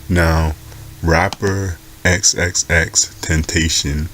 Now, rapper XXXTentacion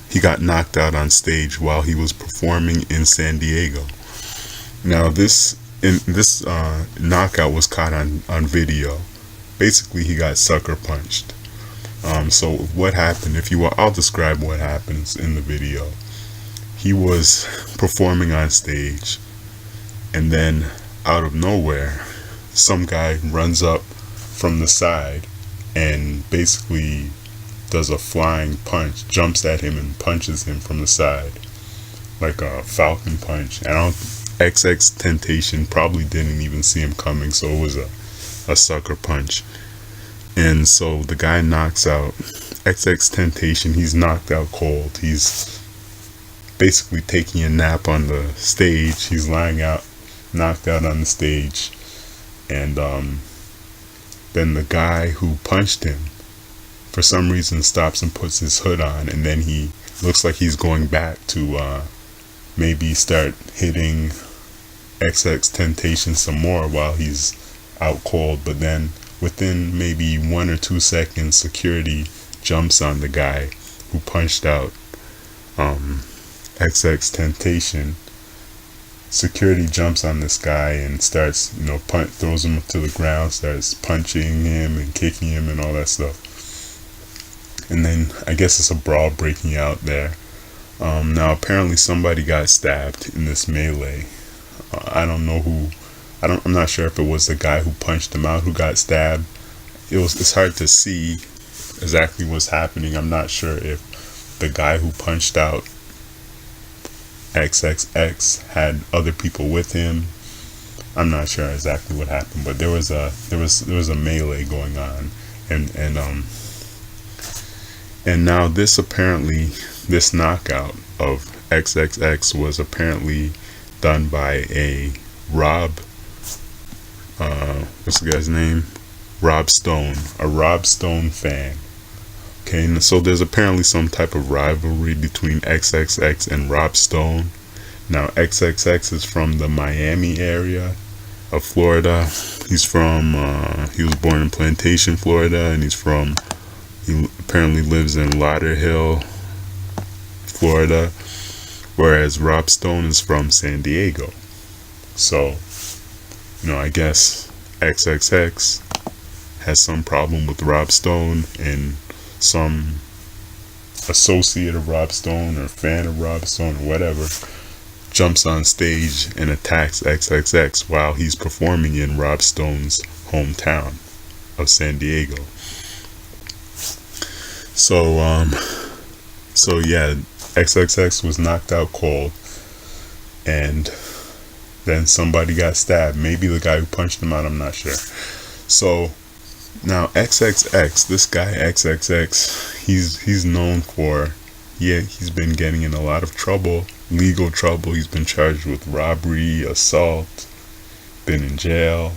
he got knocked out on stage while he was performing in San Diego. Now, this knockout was caught on video. Basically, he got sucker punched. So what happened? I'll describe what happens in the video. He was performing on stage, and then out of nowhere, some guy runs up from the side and basically does a flying punch, jumps at him and punches him from the side, like a falcon punch. And XXXTentacion probably didn't even see him coming, so it was a sucker punch. And so the guy knocks out XXXTentacion. He's knocked out cold. He's basically taking a nap on the stage. He's lying out, knocked out on the stage. And then the guy who punched him, for some reason, stops and puts his hood on. And then he looks like he's going back to maybe start hitting XXXTentacion some more while he's out cold. But then within maybe 1 or 2 seconds, security jumps on the guy who punched out XXXTentacion. Security jumps on this guy and starts, throws him to the ground, starts punching him and kicking him and all that stuff. And then I guess it's a brawl breaking out there. Now apparently somebody got stabbed in this melee. I don't know who. I'm not sure if it was the guy who punched him out who got stabbed. It's hard to see exactly what's happening. I'm not sure if the guy who punched out XXX had other people with him. I'm not sure exactly what happened, but there was a melee going on, and now this knockout of XXX was apparently done by a what's the guy's name? Rob Stone, a Rob Stone fan. Okay, and so there's apparently some type of rivalry between XXX and Rob Stone. Now XXX is from the Miami area of Florida. He was born in Plantation, Florida, and he apparently lives in Lauderhill, Florida, whereas Rob Stone is from San Diego. So, I guess XXX has some problem with Rob Stone, and some associate of Rob Stone or fan of Rob Stone or whatever jumps on stage and attacks XXX while he's performing in Rob Stone's hometown of San Diego. So yeah, XXX was knocked out cold, and then somebody got stabbed. Maybe the guy who punched him out, I'm not sure. So now XXX, this guy XXX, he's known for, he's been getting in a lot of trouble, legal trouble. He's been charged with robbery, assault, been in jail.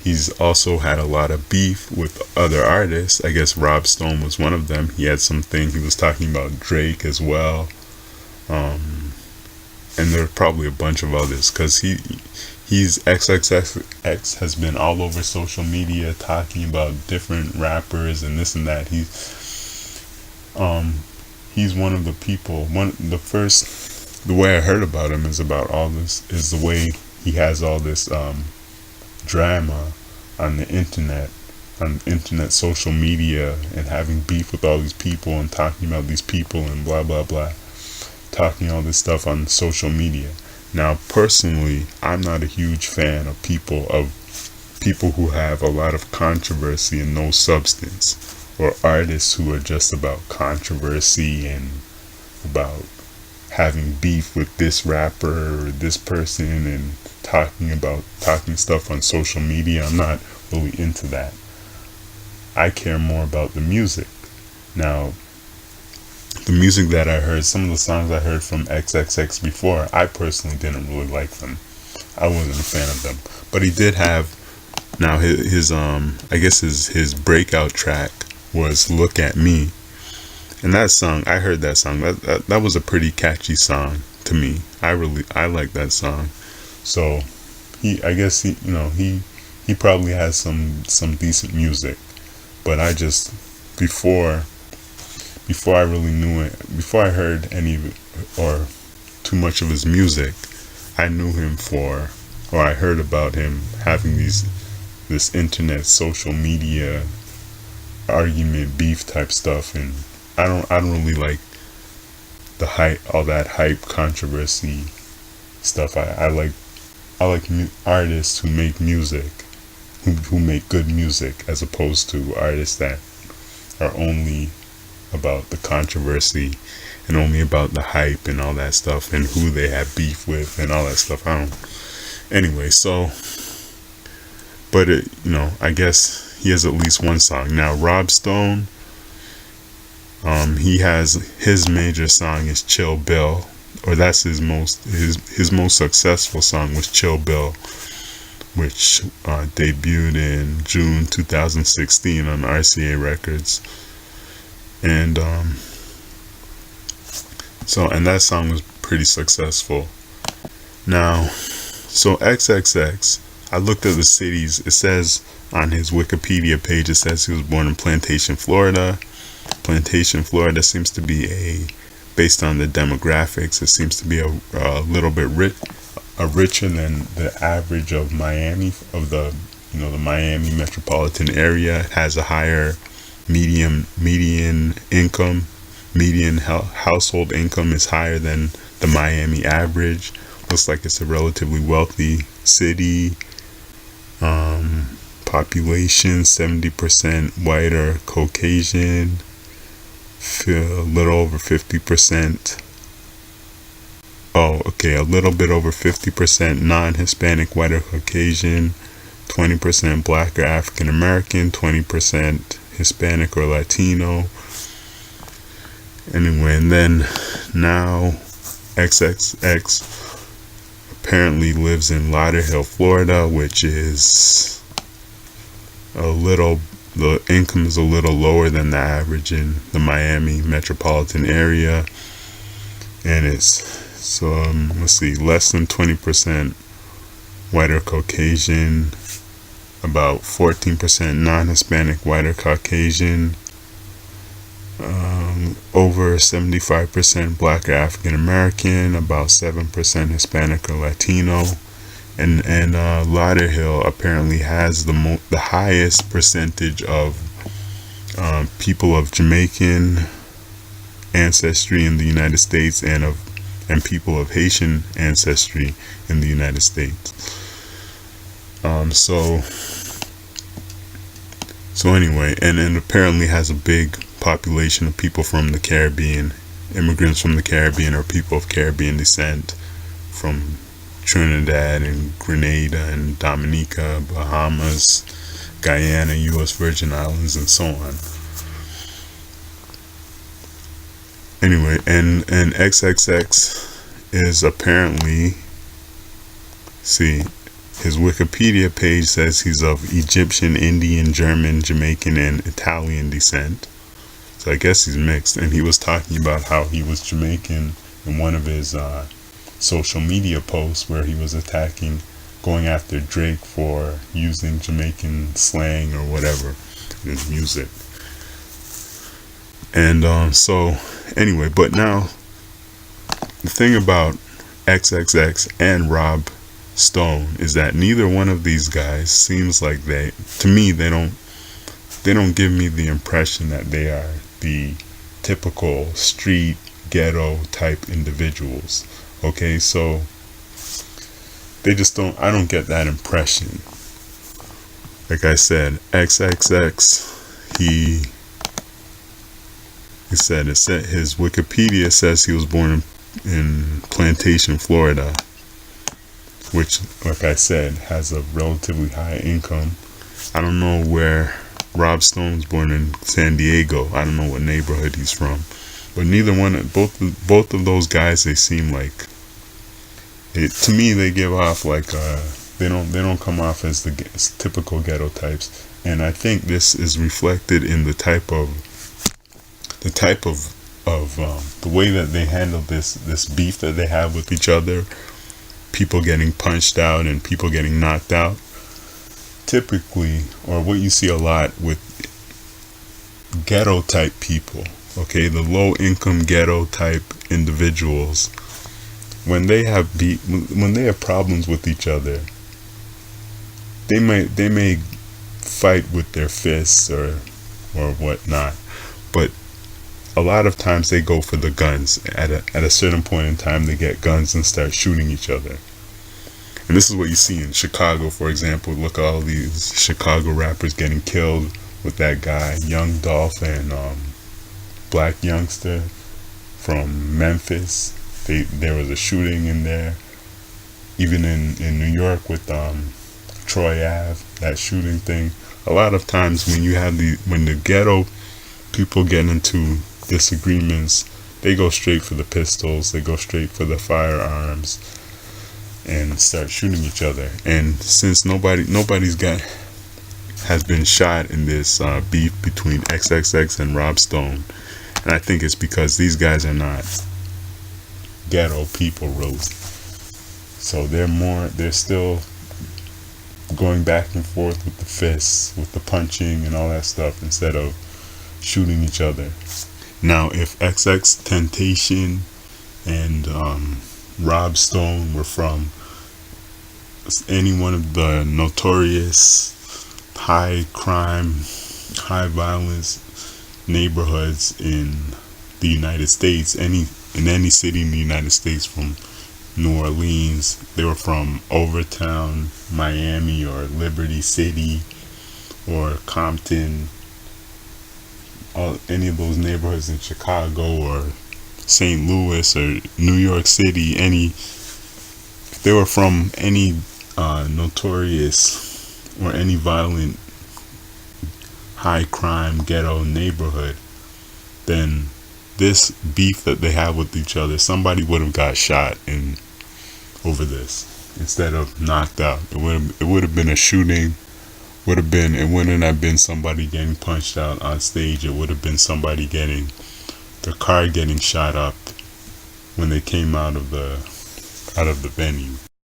He's also had a lot of beef with other artists. I guess Rob Stone was one of them. He had something, he was talking about Drake as well. And there are probably a bunch of others, because he's XXX has been all over social media talking about different rappers and this and that. He's one of the people. The way I heard about him is the way he has all this drama on the internet, social media, and having beef with all these people and talking about these people and blah blah blah, talking all this stuff on social media. Now, personally, I'm not a huge fan of people who have a lot of controversy and no substance, or artists who are just about controversy and about having beef with this rapper or this person and talking stuff on social media. I'm not really into that. I care more about the music. Now, the music that I heard, some of the songs I heard from XXX before, I personally didn't really like them. I wasn't a fan of them. But he did have, now his I guess his breakout track was "Look at Me," and that song, I heard that song. That was a pretty catchy song to me. I like that song. So he he probably has some decent music. But I just before I really knew it, before I heard any of it or too much of his music, I knew him for, or I heard about him having this internet social media argument beef type stuff, and I don't really like the hype, all that hype controversy stuff. I like artists who make music, who make good music, as opposed to artists that are only about the controversy and only about the hype and all that stuff and who they have beef with and all that stuff. Anyway, so, but I guess he has at least one song. Now Rob Stone, he has his major song is Chill Bill, or that's his most successful song was Chill Bill, which debuted in June 2016 on RCA Records. And and that song was pretty successful. Now, so XXX, I looked at the cities. It says on his Wikipedia page, it says he was born in Plantation, Florida. Plantation, Florida seems to be based on the demographics, it seems to be a little bit richer than the average of Miami, of the Miami metropolitan area. It has a higher median income. Median household income is higher than the Miami average. Looks like it's a relatively wealthy city. Population 70% white or Caucasian. A little over 50%. A little bit over 50% non-Hispanic, white or Caucasian. 20% black or African American. 20% Hispanic or Latino. Anyway, and then now XXX apparently lives in Lauderhill, Florida, which is the income is a little lower than the average in the Miami metropolitan area, and it's less than 20% white or Caucasian, about 14% non-Hispanic, white or Caucasian, over 75% black or African American, about 7% Hispanic or Latino, and Lauderhill apparently has the highest percentage of people of Jamaican ancestry in the United States and people of Haitian ancestry in the United States. So anyway, and apparently has a big population of people from the Caribbean, immigrants from the Caribbean or people of Caribbean descent from Trinidad and Grenada and Dominica, Bahamas, Guyana, U.S. Virgin Islands, and so on. Anyway, and XXX is apparently, his Wikipedia page says he's of Egyptian, Indian, German, Jamaican, and Italian descent. So I guess he's mixed. And he was talking about how he was Jamaican in one of his social media posts, where he was going after Drake for using Jamaican slang or whatever in his music. And so anyway, but now the thing about XXX and Rob Stone is that neither one of these guys seems like they don't give me the impression that they are the typical street ghetto type individuals. Okay, so I don't get that impression. Like I said, XXX, he said his Wikipedia says he was born in Plantation, Florida, which, like I said, has a relatively high income. I don't know where Rob Stone's born, in San Diego. I don't know what neighborhood he's from, but both of those guys, they seem like to me they give off like they don't come off as the typical ghetto types, and I think this is reflected in the type of the way that they handle this beef that they have with each other. People getting punched out and people getting knocked out. typically, or what you see a lot with ghetto type people, okay, the low income ghetto type individuals, when they have problems with each other, they may fight with their fists or whatnot, but a lot of times they go for the guns. At a certain point in time, they get guns and start shooting each other. And this is what you see in Chicago, for example. Look at all these Chicago rappers getting killed with that guy, Young Dolph, and Black Youngster from Memphis. There was a shooting in there. Even in New York with Troy Ave, that shooting thing. A lot of times when the ghetto people get into disagreements, they go straight for the pistols, they go straight for the firearms, and start shooting each other. And since nobody's has been shot in this beef between XXX and Rob Stone, and I think it's because these guys are not ghetto people really. So they're still going back and forth with the fists, with the punching and all that stuff, instead of shooting each other. Now, if XXXTentacion and Rob Stone were from any one of the notorious high crime, high violence neighborhoods in the United States, in any city in the United States, from New Orleans, they were from Overtown, Miami, or Liberty City, or Compton, any of those neighborhoods in Chicago or St. Louis or New York City, if they were from any notorious or any violent high crime ghetto neighborhood, then this beef that they have with each other, somebody would have got shot over this instead of knocked out. It would have been a shooting. It wouldn't have been somebody getting punched out on stage. It would have been somebody their car getting shot up when they came out of the venue.